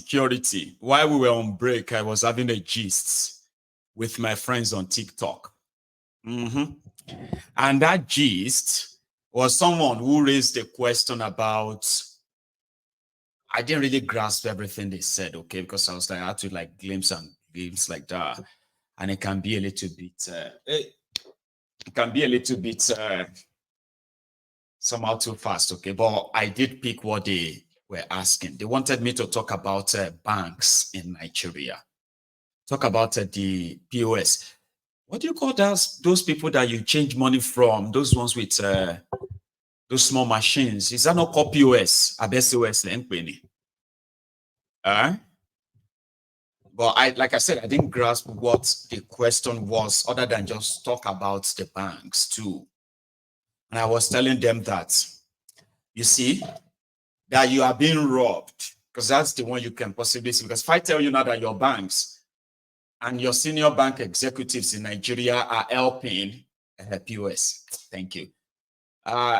Cybersecurity. While we were on break, I was having a gist with my friends on TikTok. And that gist was someone who raised a question about, I didn't really grasp everything they said, okay, because I was like, I had to like glimpse like that. And it can be a little bit, somehow too fast, okay? But I did pick what they were asking. They wanted me to talk about banks in Nigeria. Talk about the POS. What do you call those people that you change money from? Those ones with those small machines. Is that not called POS? ABSOS, But like I said, I didn't grasp what the question was other than just talk about the banks too. And I was telling them that, you see, that you are being robbed, because that's the one you can possibly see. Because if I tell you now that your banks and your senior bank executives in Nigeria are helping POS, thank you.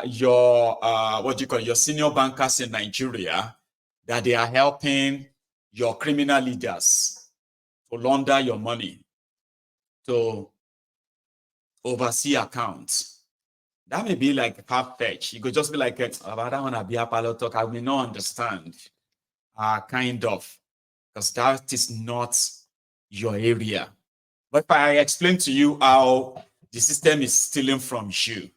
Your senior bankers in Nigeria, that they are helping your criminal leaders to launder your money, to oversee accounts. That may be like far-fetched. You could just be like, I don't want to be a pilot talk. I may not understand, kind of, because that is not your area. But if I explain to you how the system is stealing from you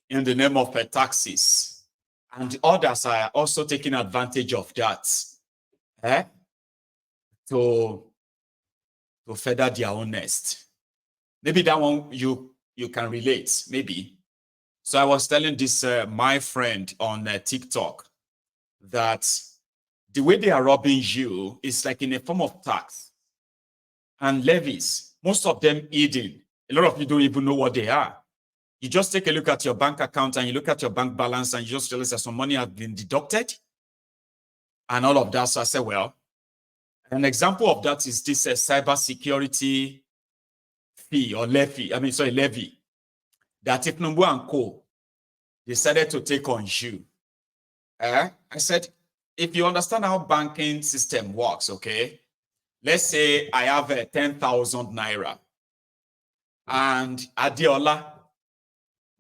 in the name of taxes, and others are also taking advantage of that, to feather their own nest. Maybe that one you can relate, maybe. So I was telling this my friend on TikTok that the way they are robbing you is like in a form of tax and levies, most of them hidden. A lot of you don't even know what they are. You just take a look at your bank account and you look at your bank balance and you just realize that some money has been deducted and all of that. So I said, well, an example of that is this cybersecurity fee or levy. Levy that Tinubu and Co. decided to take on you. I said, if you understand how banking system works, okay, let's say I have 10,000 naira and Adiola,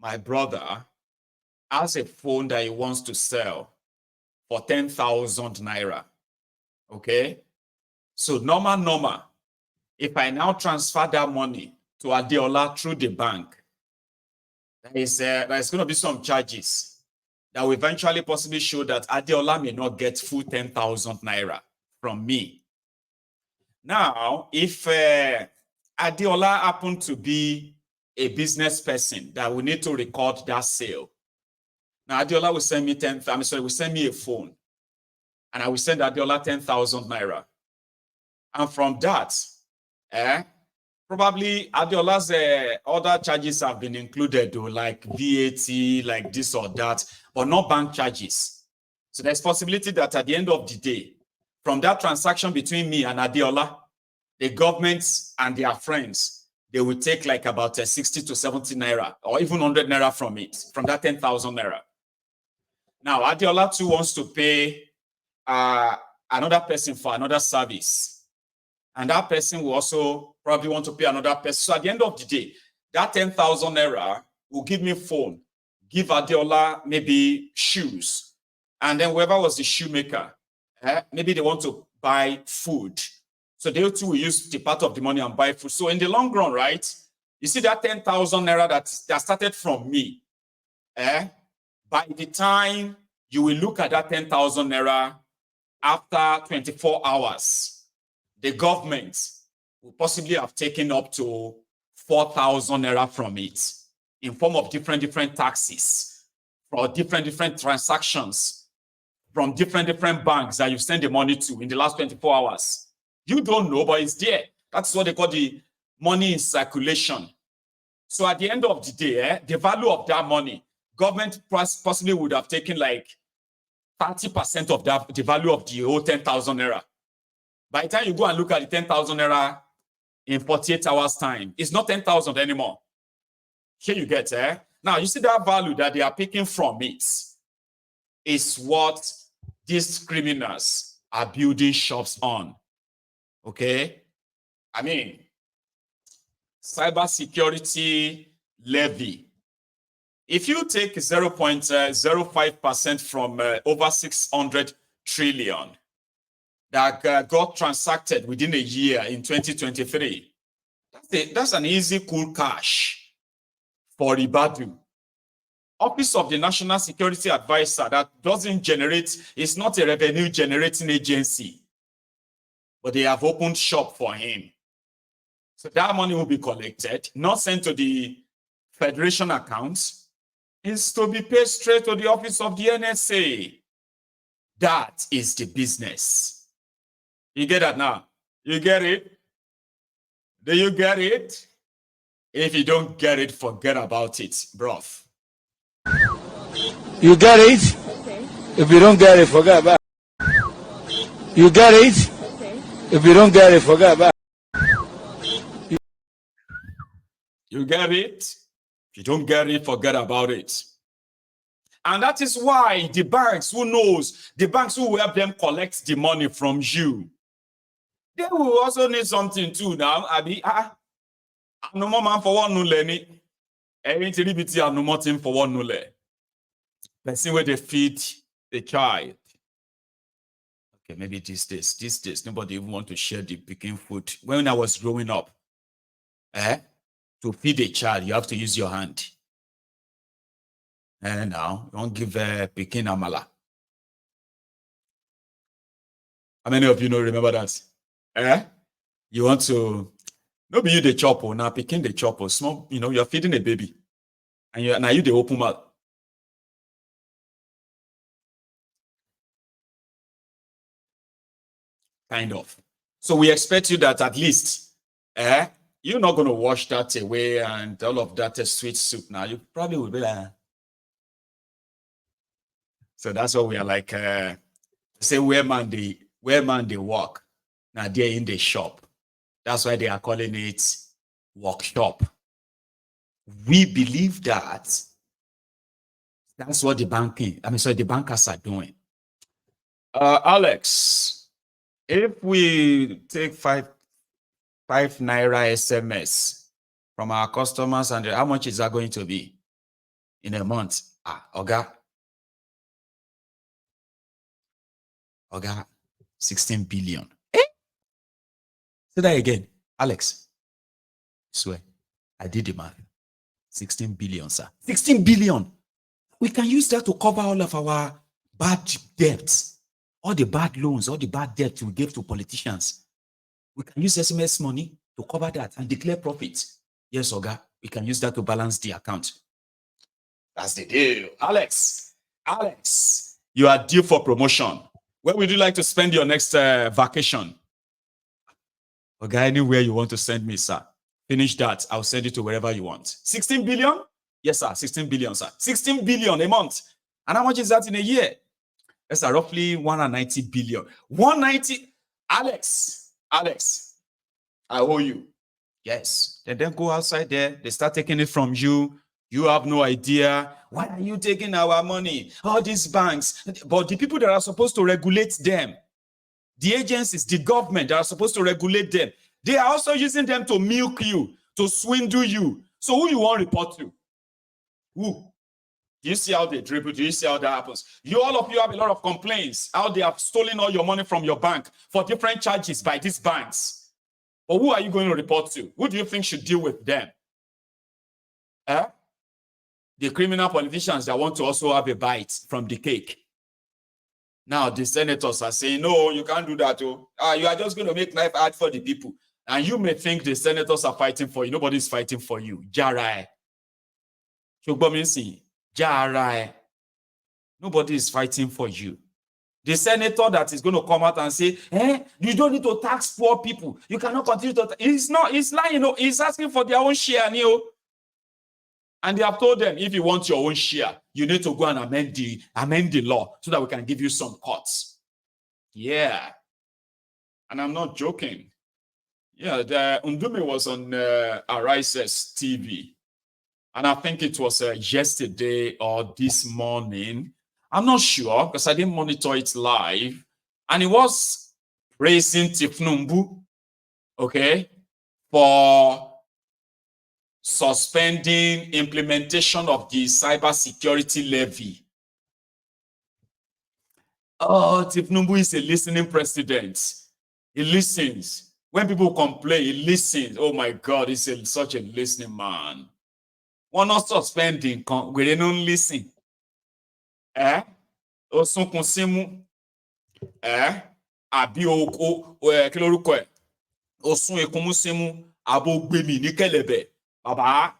my brother, has a phone that he wants to sell for 10,000 naira, okay? So normal, if I now transfer that money to Adiola through the bank, there's going to be some charges that will eventually possibly show that Adiola may not get full 10,000 naira from me. Now, if Adiola happened to be a business person that will need to record that sale, now Adiola will send me will send me a phone, and I will send Adiola 10,000 naira. And from that, probably Adiola's other charges have been included, though, like VAT, like this or that, but not bank charges. So there's possibility that at the end of the day, from that transaction between me and Adiola, the government and their friends, they will take like about 60 to 70 naira or even 100 naira from it, from that 10,000 naira. Now, Adiola too wants to pay another person for another service. And that person will also probably want to pay another person. So at the end of the day, that 10,000 naira will give me phone, give Adiola maybe shoes. And then whoever was the shoemaker, maybe they want to buy food. So they too will use the part of the money and buy food. So in the long run, right, you see that 10,000 naira that started from me, by the time you will look at that 10,000 naira after 24 hours, the government will possibly have taken up to 4,000 naira from it in form of different taxes for different transactions from different banks that you send the money to in the last 24 hours. You don't know, but it's there. That's what they call the money in circulation. So at the end of the day, the value of that money, government possibly would have taken like 30% of that, the value of the whole 10,000 naira. By the time you go and look at the 10,000 naira in 48 hours time, it's not 10,000 anymore. Here you get, Now you see that value that they are picking from it is what these criminals are building shops on. Okay? I mean, cybersecurity levy. If you take 0.05% from over 600 trillion that got transacted within a year in 2023, that's an easy, cool cash for Ribadu. Office of the National Security Advisor that doesn't generate, it's not a revenue generating agency, but they have opened shop for him. So that money will be collected, not sent to the federation accounts, is to be paid straight to the office of the NSA. That is the business. You get that now? You get it? Do you get it? If you don't get it, forget about it, bruv. You get it? Okay. If you don't get it, forget about it. You get it? Okay. If you don't get it, forget about it. You get it? If you don't get it, forget about it. And that is why the banks, who knows, the banks who will help them collect the money from you, they will also need something too now. No more man for one nule. No more thing for one nule. Person where they feed the child. Okay, maybe these days, nobody even want to share the picking food. When I was growing up, to feed a child, you have to use your hand. And now, don't give picking amala. How many of you know remember that? You want to, no be you the chopper, now picking the chopper, small, you're feeding a baby. And now you the open mouth. Kind of. So we expect you that at least, you're not going to wash that away and all of that sweet soup. Now you probably will be like. So that's what we are like. Say where man they work. Now they're in the shop. That's why they are calling it workshop. We believe that that's what the bankers are doing. Alex, if we take five naira SMS from our customers, and how much is that going to be in a month? Oga, 16 billion. Say that again, Alex. I swear, I did the math. 16 billion, sir. 16 billion. We can use that to cover all of our bad debts, all the bad loans, all the bad debt we gave to politicians. We can use SMS money to cover that and declare profit. Yes, Oga, we can use that to balance the account. That's the deal. Alex, you are due for promotion. Where would you like to spend your next vacation? Oga, anywhere you want to send me, sir. Finish that. I'll send you to wherever you want. 16 billion? Yes, sir. 16 billion, sir. 16 billion a month. And how much is that in a year? That's roughly 190 billion. 190. Alex, I owe you. Yes. Then go outside there. They start taking it from you. You have no idea. Why are you taking our money? All these banks. But the people that are supposed to regulate them, the agencies, the government that are supposed to regulate them, they are also using them to milk you, to swindle you. So who you want to report to? Who? Do you see how they dribble? Do you see how that happens? All of you have a lot of complaints, how they have stolen all your money from your bank for different charges by these banks. But who are you going to report to? Who do you think should deal with them? The criminal politicians that want to also have a bite from the cake. Now the senators are saying, no, you can't do that. You are just going to make life hard for the people. And you may think the senators are fighting for you. Nobody's fighting for you. Jarai. Jarai. Nobody is fighting for you. The senator that is going to come out and say, you don't need to tax poor people. You cannot continue to. He's lying. He's asking for their own share. And they have told them, if you want your own share, you need to go and amend the law so that we can give you some cuts. Yeah. And I'm not joking. Yeah, Ndume was on Arises TV. And I think it was yesterday or this morning. I'm not sure because I didn't monitor it live. And he was praising Tinubu, okay, for suspending implementation of the cybersecurity levy. Oh, Tinubu is a listening president. He listens. When people complain, he listens. Oh my God, he's such a listening man. One not suspending, we don't listen. Osunkun simu. Àbí kí lórúkọ ẹ̀? Osun ekunmu simu, abo gbemi ní kẹ̀lẹ̀bẹ̀. Baba,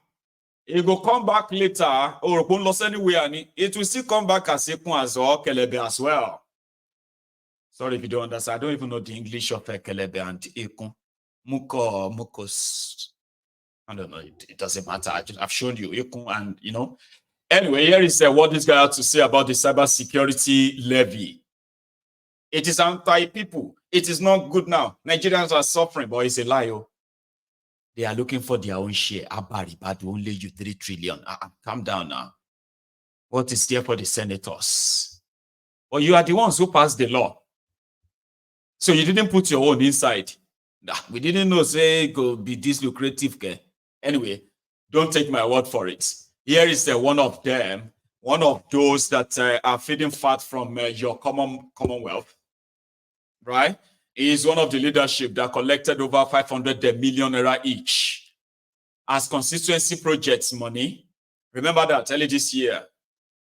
it will come back later, or won't lose anywhere, and it will still come back as ekun as well, kelebe as well. Sorry if you don't understand. I don't even know the English of kelebe and ekun. Mukos. I don't know. It doesn't matter. I've shown you ekun, and you know. Anyway, here is what this guy had to say about the cybersecurity levy. It is anti-people. It is not good now. Nigerians are suffering, but it's a lie. They are looking for their own share. But only you 3 trillion. Calm down now. What is there for the senators? Well, you are the ones who passed the law. So you didn't put your own inside. We didn't know, say, go be this lucrative. Anyway, don't take my word for it. Here is one of them, one of those that are feeding fat from your commonwealth, right? He is one of the leadership that collected over 500 million naira each as constituency projects money. Remember that early this year.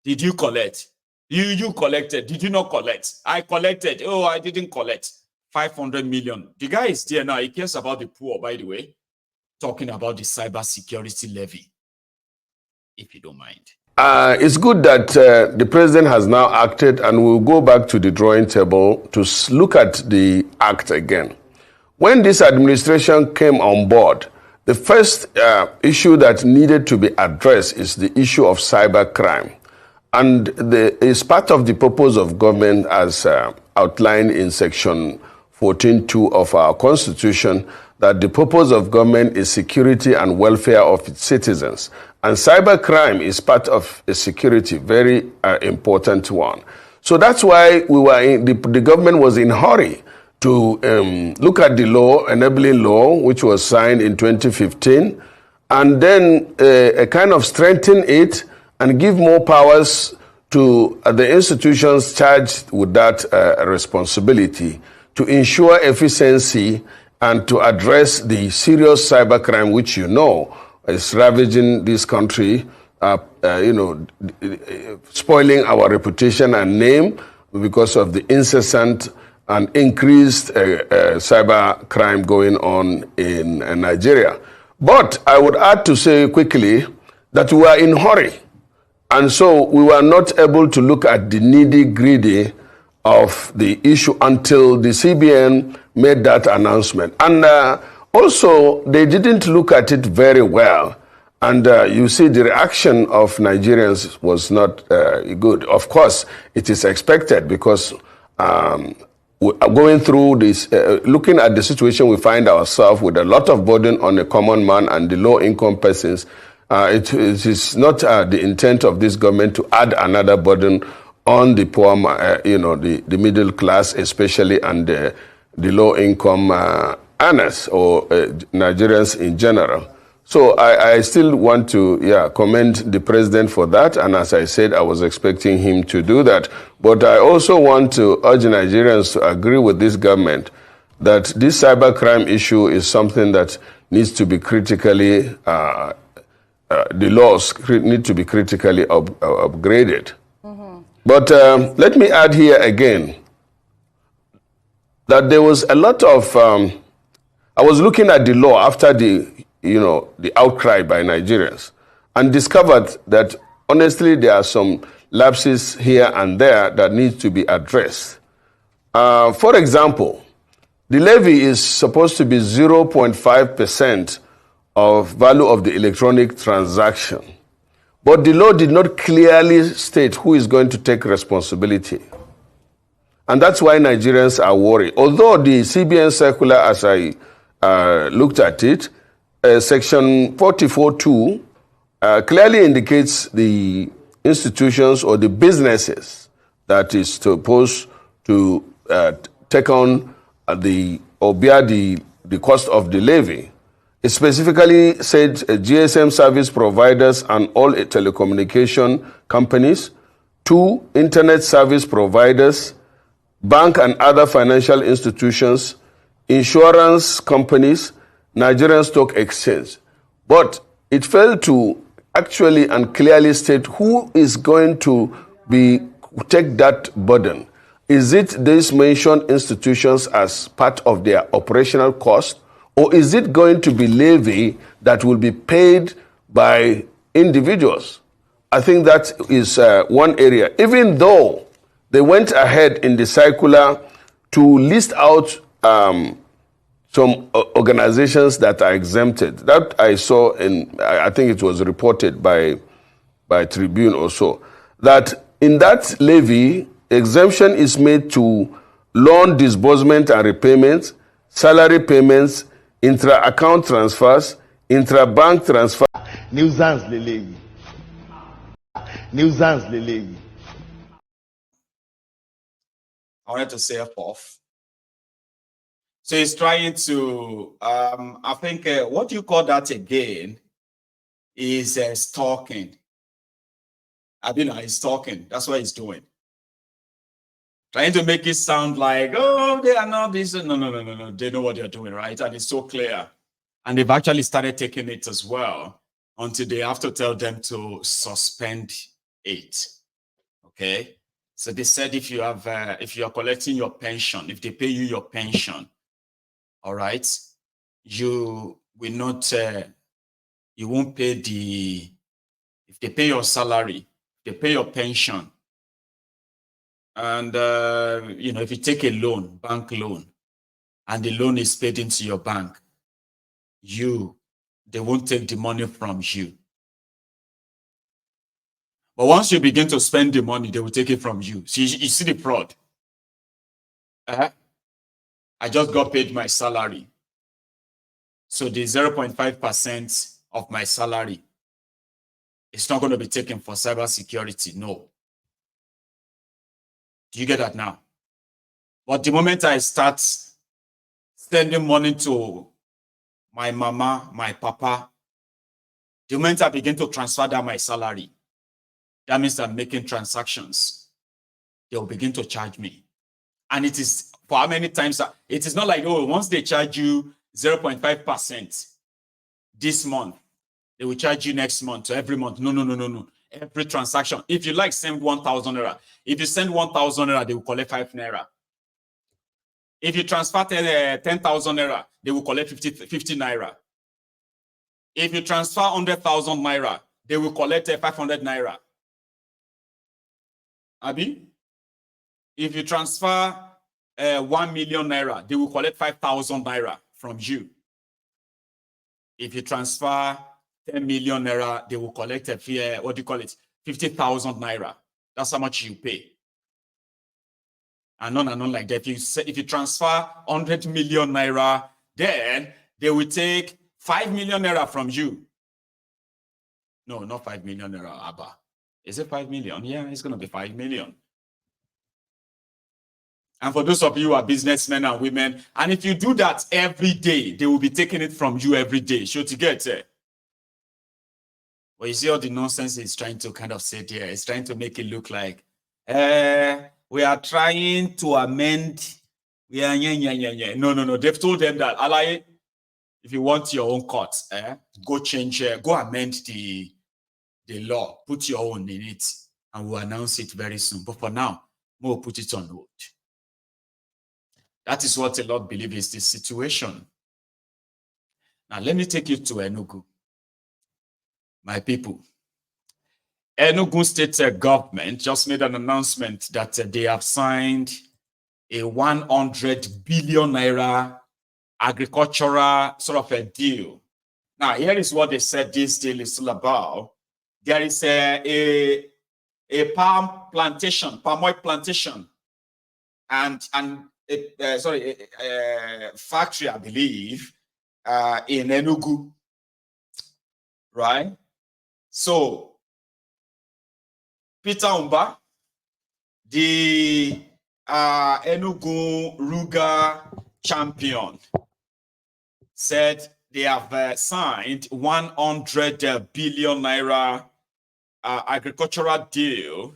Did you collect? You collected. Did you not collect? I collected. Oh, I didn't collect. 500 million. The guy is there now. He cares about the poor, by the way. Talking about the cybersecurity levy, if you don't mind. It's good that the president has now acted, and we'll go back to the drawing table to look at the act again. When this administration came on board, the first issue that needed to be addressed is the issue of cybercrime. And it's part of the purpose of government as outlined in section 14.2 of our constitution, that the purpose of government is security and welfare of its citizens. And cybercrime is part of a security, very important one. So that's why we were the government was in a hurry to look at the law, enabling law, which was signed in 2015, and then a kind of strengthen it and give more powers to the institutions charged with that responsibility to ensure efficiency and to address the serious cybercrime, which you know is ravaging this country, spoiling our reputation and name because of the incessant and increased cyber crime going on in Nigeria. But I would add to say quickly that we are in a hurry. And so we were not able to look at the nitty-gritty of the issue until the CBN made that announcement. And also, they didn't look at it very well. And you see the reaction of Nigerians was not good. Of course, it is expected because going through this, looking at the situation we find ourselves with a lot of burden on the common man and the low-income persons, it is not the intent of this government to add another burden on the poor, the middle class especially, and the low-income earners or Nigerians in general. So I still want to commend the president for that, and as I said, I was expecting him to do that. But I also want to urge Nigerians to agree with this government that this cybercrime issue is something that needs to be critically, the laws need to be critically upgraded. But let me add here again that there was a lot of, I was looking at the law after the outcry by Nigerians and discovered that honestly there are some lapses here and there that need to be addressed. For example, the levy is supposed to be 0.5% of value of the electronic transaction. But the law did not clearly state who is going to take responsibility. And that's why Nigerians are worried. Although the CBN circular, as I looked at it, section 44.2 clearly indicates the institutions or the businesses that is supposed to take on or bear the cost of the levy. It specifically said GSM service providers and all telecommunication companies, 2, internet service providers, bank and other financial institutions, insurance companies, Nigerian Stock Exchange. But it failed to actually and clearly state who is going to take that burden. Is it these mentioned institutions as part of their operational cost, or is it going to be levy that will be paid by individuals? I think that is one area. Even though they went ahead in the circular to list out some organizations that are exempted. That I saw I think it was reported by Tribune or so, that in that levy, exemption is made to loan disbursement and repayment, salary payments, intra-account transfers, intra-bank transfers. Nuisance le Levy. Nuisance le Levy. I wanted to say off. So he's trying to, I think, what do you call that again? Is stalking. He's stalking. That's what he's doing. Trying to make it sound like, oh, they are not this. No. They know what they're doing, right? And it's so clear. And they've actually started taking it as well until they have to tell them to suspend it. Okay? So they said if you are collecting your pension, if they pay you your pension, all right, you will not, you won't pay if they pay your salary, they pay your pension, and, if you take a loan, bank loan, and the loan is paid into your bank, they won't take the money from you. But once you begin to spend the money, they will take it from you. See, you see the fraud. I just got paid my salary. So the 0.5% of my salary, it's not going to be taken for cybersecurity. No. Do you get that now? But the moment I start sending money to my mama, my papa, the moment I begin to transfer that my salary, that means I'm making transactions. They'll begin to charge me. And it is for how many times? It is not like, oh, once they charge you 0.5% this month, they will charge you next month or every month. No. Every transaction. If you like, send 1,000 naira. If you send 1,000 naira, they will collect 5 naira. If you transfer 10,000 naira, they will collect 50 naira. If you transfer 100,000 naira, they will collect 500 naira. Abi? If you transfer 1 million naira, they will collect 5,000 naira from you. If you transfer 10 million naira, they will collect 50,000 naira. That's how much you pay. And on like that. If you transfer 100 million naira, then they will take 5 million naira from you. No, not 5 million naira, Abba. Is it 5 million? Yeah, it's going to be 5 million. And for those of you who are businessmen and women, and if you do that every day, they will be taking it from you every day. Sure to get it. Well, you see all the nonsense he's trying to kind of say there. He's trying to make it look like, we are trying to amend. Yeah. No. They've told them that, if you want your own court, go change, go amend the law, put your own in it, and we'll announce it very soon. But for now, we'll put it on hold. That is what a lot believe is the situation. Now, let me take you to Enugu. My people. Enugu state government just made an announcement that they have signed a 100 billion naira agricultural sort of a deal. Now, here is what they said this deal is all about. There is a palm oil plantation, and a factory, I believe, in Enugu, right? So, Peter Umba, the Enugu Ruga champion said they have signed 100 billion naira agricultural deal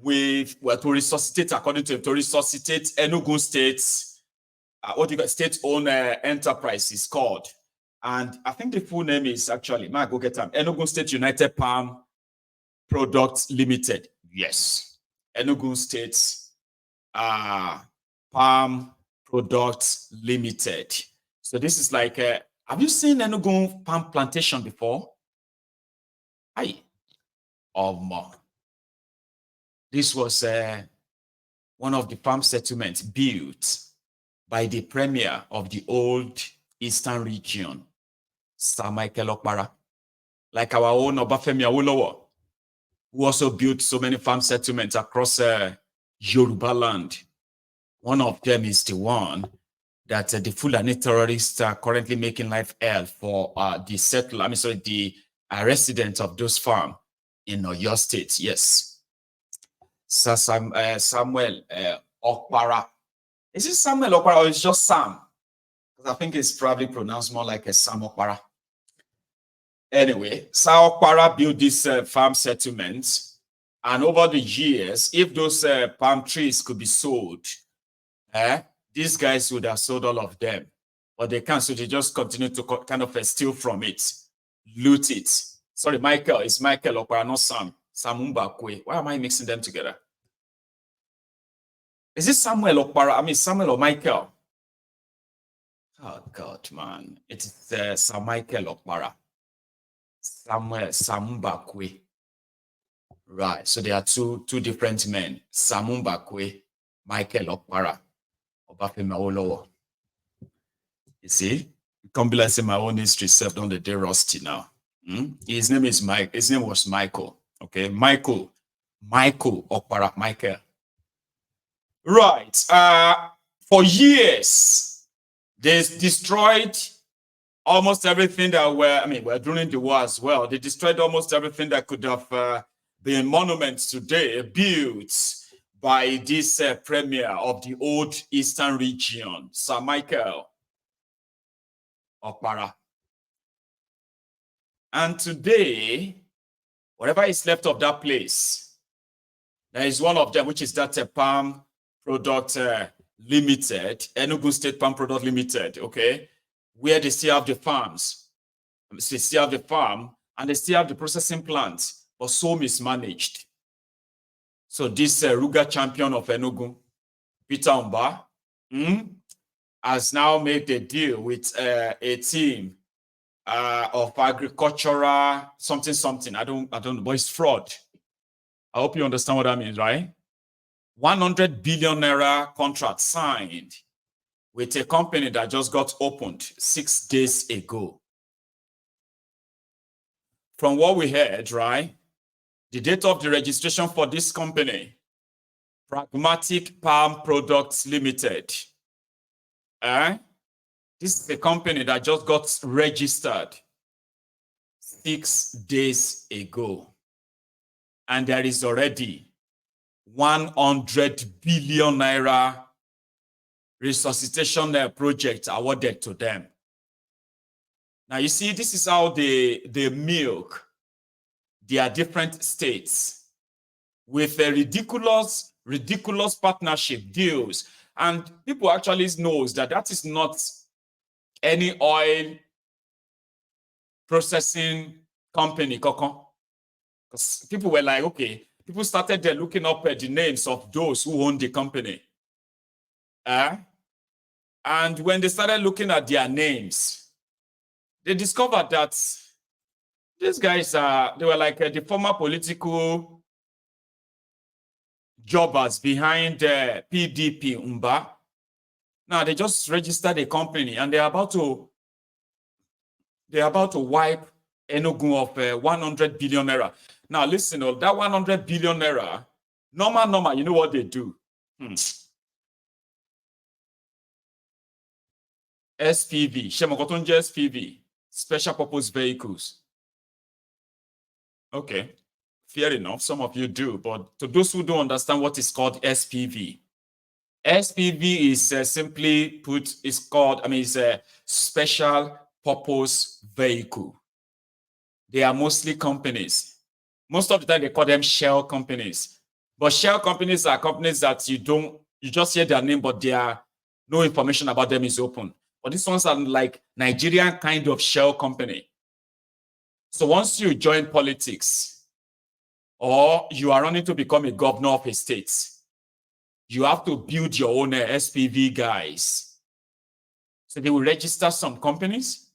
with, well, to resuscitate, according to him, to resuscitate Enugu State's, what you got, state-owned enterprise is called. And I think the full name is actually, might go get them, Enugu State United Palm Products Limited. Yes. Enugu State Palm Products Limited. So this is like, have you seen Enugu palm plantation before? Aye. This was one of the farm settlements built by the premier of the old eastern region, Sir Michael Okpara, like our own Obafemi Awolowo, who also built so many farm settlements across Yoruba land. One of them is the one that the Fulani terrorists are currently making life hell for the settler, the residents of those farms in Oyo State. Yes. Sir Samuel Okpara. Is it Samuel Okpara or is it just Sam? Because I think it's probably pronounced more like a Sam Okpara. Anyway, Sir Okpara built this farm settlement, and over the years, if those palm trees could be sold, these guys would have sold all of them, but they can't, so they just continue to kind of steal from it, loot it. Sorry, Michael, it's Michael Okpara, not Sam. Samumbakwe. Why am I mixing them together? Is it Samuel Okpara? Samuel or Michael? Oh, God, man. It's Sir Michael Okpara. Samuel Samumbakwe. Right. So there are two different men. Samumbakwe, Michael Okpara, Obafemi Awolowo. You see? It can't be like say my own history served on the day rusty now. His name is Mike. His name was Michael. Okay, Michael Okpara, Michael. Right. For years, they destroyed almost everything that were during the war as well. They destroyed almost everything that could have been monuments today built by this premier of the old eastern region, Sir Michael Okpara. And today, whatever is left of that place, there is one of them, which is that Palm Product Limited, Enugu State Palm Product Limited, okay, where they still have the farms. They still have the farm, and they still have the processing plant, but so mismanaged. So this Ruga champion of Enugu, Peter Umba, has now made a deal with a team of agricultural something. I don't know, but it's fraud. I hope you understand what that means, right? 100 billion naira contract signed with a company that just got opened 6 days ago. From what we heard, right? The date of the registration for this company, Pragmatic Palm Products Limited. This is a company that just got registered 6 days ago. And there is already 100 billion naira resuscitation project awarded to them. Now, you see, this is how they milk their different states with a ridiculous partnership deals. And people actually knows that is not any oil processing company, because people were like, okay, people started there looking up at the names of those who own the company. And when they started looking at their names, they discovered that these guys they were like the former political jobbers behind PDP Umba. Now they just registered a company and they're about to wipe Enugu of 100 billion naira. Now listen, that 100 billion naira, normal, you know what they do? SPV, Shemokotonje SPV, special purpose vehicles. Okay, fair enough. Some of you do, but to those who don't understand what is called SPV, SPV is simply put, it's called, it's a special purpose vehicle. They are mostly companies. Most of the time they call them shell companies. But shell companies are companies that you just hear their name, but no information about them is open. But these ones are like Nigerian kind of shell company. So once you join politics or you are running to become a governor of a state, you have to build your own SPV, guys. So they will register some companies.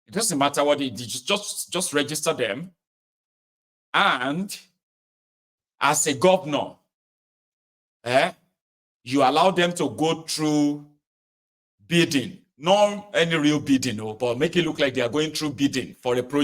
It doesn't matter what they just register them. And as a governor, you allow them to go through bidding. Not any real bidding, but make it look like they are going through bidding for a project.